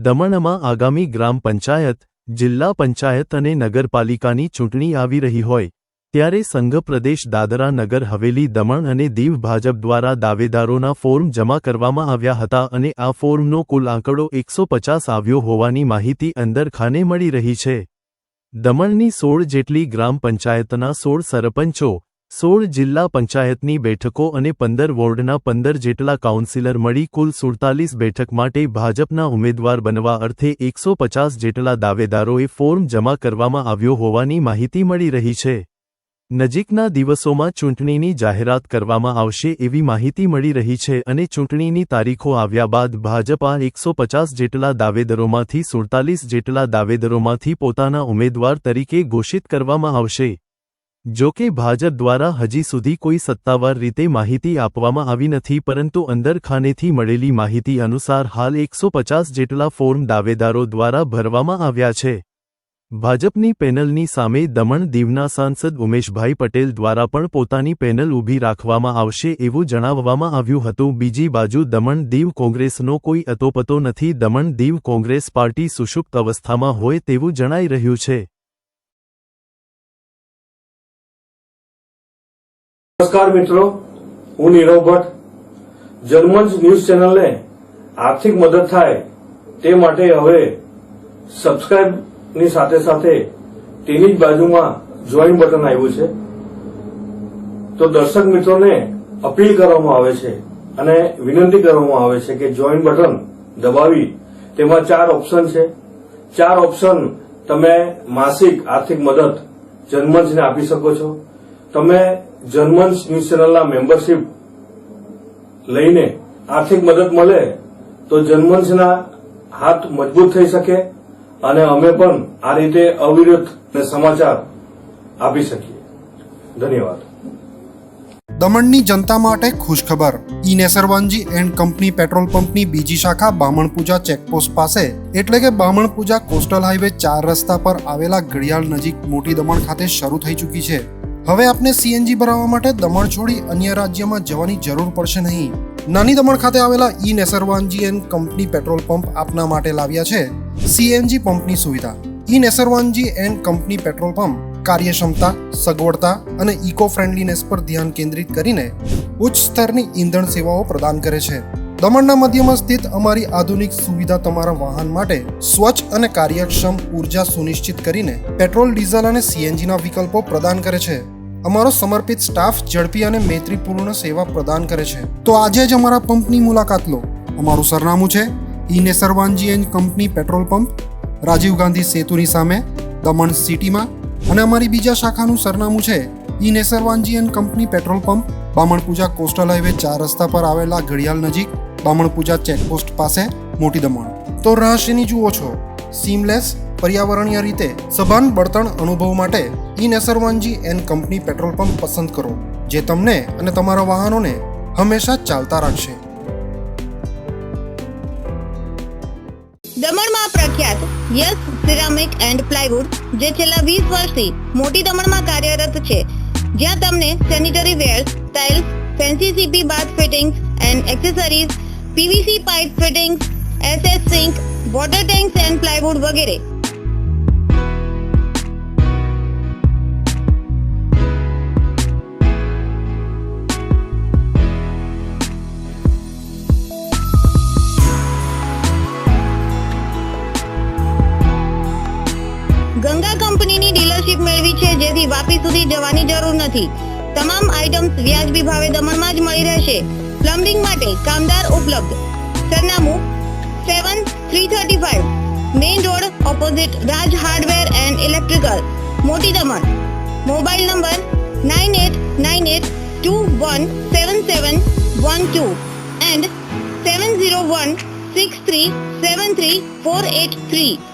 દમણમાં આગામી ગ્રામ પંચાયત, જિલ્લા પંચાયત અને નગરપાલિકાની ચૂંટણી આવી રહી હોય ત્યારે સંઘ પ્રદેશ દાદરા નગર હવેલી દમણ અને દીવ ભાજપ દ્વારા દાવેદારોના ફોર્મ જમા કરવામાં આવ્યા હતા અને આ ફોર્મનો કુલ આંકડો 150 આવ્યો હોવાની માહિતી અંદરખાને મળી રહી છે। દમણની 16 જેટલી ગ્રામ પંચાયતના 16 સરપંચો, 16 જિલ્લા પંચાયતની બેઠકો અને 15 વોર્ડના 15 જેટલા કાઉન્સિલર મળી કુલ 47 બેઠક માટે ભાજપના ઉમેદવાર બનવા અર્થે 150 જેટલા દાવેદારોએ ફોર્મ જમા કરવામાં આવ્યો હોવાની માહિતી મળી રહી છે। નજીકના દિવસોમાં ચૂંટણીની જાહેરાત કરવામાં આવશે એવી માહિતી મળી રહી છે અને ચૂંટણીની તારીખો આવ્યા બાદ ભાજપ આ 150 જેટલા દાવેદારોમાંથી 47 જેટલા દાવેદારોમાંથી પોતાના ઉમેદવાર તરીકે ઘોષિત કરવામાં આવશે। જો કે ભાજપ દ્વારા હજી સુધી કોઈ સત્તાવાર રીતે માહિતી આપવામાં આવી નથી, પરંતુ અંદરખાનેથી મળેલી માહિતી અનુસાર હાલ 150 જેટલા ફોર્મ દાવેદારો દ્વારા ભરવામાં આવ્યા છે। ભાજપની પેનલની સામે દમણ દીવના સાંસદ ઉમેશભાઈ પટેલ દ્વારા પણ પોતાની પેનલ ઊભી રાખવામાં આવશે એવું જણાવવામાં આવ્યું હતું। બીજી બાજુ દમણ દીવ કોંગ્રેસનો કોઈ અતોપતો નથી। દમણ દીવ કોંગ્રેસ પાર્ટી સુષુપ્ત અવસ્થામાં હોય તેવું જણાઈ રહ્યું છે। નમસ્કાર મિત્રો, હું નીરવ ભટ્ટ। જનમંચ ન્યૂઝ ચેનલને આર્થિક મદદ થાય તે માટે હવે સબસ્ક્રાઇબ ની સાથે સાથે તેની જ બાજુમાં જોઈન બટન આવ્યું છે, તો દર્શક મિત્રોને અપીલ કરવામાં આવે છે અને વિનંતી કરવામાં આવે છે કે જોઈન બટન દબાવી તેમાં 4 ઓપ્શન છે। 4 ઓપ્શન તમે માસિક આર્થિક મદદ જનમંચને આપી શકો છો। તમે જનમંચ ન્યૂઝ ચેનલના મેમ્બરશીપ લઈને આર્થિક મદદ મળે તો જનમંચના હાથ મજબૂત થઈ શકે અને અમે પણ આ રીતે અવિરત સમાચાર આપી શકીએ। ધન્યવાદ। દમણની જનતા માટે ખુશખબર। ઈ નેસરવાનજી એન્ડ કંપની પેટ્રોલ પંપની બીજી શાખા બામણપુજા ચેકપોસ્ટ પાસે એટલે કે બામણપુજા કોસ્ટલ હાઈવે 4 રસ્તા પર આવેલા ઘડિયાળ નજીક મોટી દમણ ખાતે શરૂ થઈ ચૂકી છે। હવે આપને સીએનજી ભરાવવા માટે દમણ છોડી અન્ય રાજ્યમાં જવાની જરૂર પડશે નહીં। નાની દમણ ખાતે આવેલા E Nesarwanji and company petrol pump આપના માટે લાવ્યા છે સીએનજી પંપની સુવિધા। E Nesarwanji and company petrol pump કાર્યક્ષમતા, સગવડતા અને ઇકો ફ્રેન્ડલીનેસ પર ધ્યાન કેન્દ્રિત કરીને ઉચ્ચ સ્તરની ઈંધણ સેવાઓ પ્રદાન કરે છે। દમણના મધ્યમાં સ્થિત અમારી આધુનિક સુવિધા તમારા વાહન માટે સ્વચ્છ અને કાર્યક્ષમ ઉર્જા સુનિશ્ચિત કરીને પેટ્રોલ, ડીઝલ અને સીએનજીના વિકલ્પો પ્રદાન કરે છે। અમારો સમર્પિત સ્ટાફ ઝડપી અને મૈત્રીપૂર્ણ સેવા પ્રદાન કરે છે। તો આજે જ અમારા પંપની મુલાકાત લો। અમારું સરનામું છે E Nesarwanji and company petrol pump, Rajiv Gandhi સેતુની સામે, દમણ સિટીમાં, અને અમારી બીજા શાખાનું સરનામું છે E Nesarwanji and company petrol pump, Bamanpuja coastal highway 4 રસ્તા પર આવેલા ઘડિયાળ નજીક, બામણપુજા ચેકપોસ્ટ પાસે, મોટી દમણ। તો રહસ્યની જુઓ છો સીમલેસ, પર્યાવરણીય રીતે સભાન બળતણ અનુભવ માટે E Nesarwanji and company petrol pump પસંદ કરો, જે તમને અને તમારા વાહનોને હંમેશા ચાલતા રાખશે। દમણમાં પ્રખ્યાત યસ સિરામિક એન્ડ પ્લાયવુડ જે છેલ્લા 20 વર્ષથી મોટી દમણમાં કાર્યરત છે, જ્યાં તમને sanitary ware, tiles, fancy CP bath fittings and accessories, PVC pipe fittings, SS sink, water tanks and plywood વગેરે। ગંગા કંપનીની ડીલરશીપ મેળવી છે, જેથી વાપી સુધી જવાની જરૂર નથી। તમામ આઇટમ્સ વ્યાજબી ભાવે દમણમાં જ મળી રહેશે। પ્લમ્બિંગ માટે કામદાર ઉપલબ્ધ। સરનામું 7335 main road opposite Raj hardware and electrical, મોટી દમણ। Mobile number 9898217712 and 7016373483।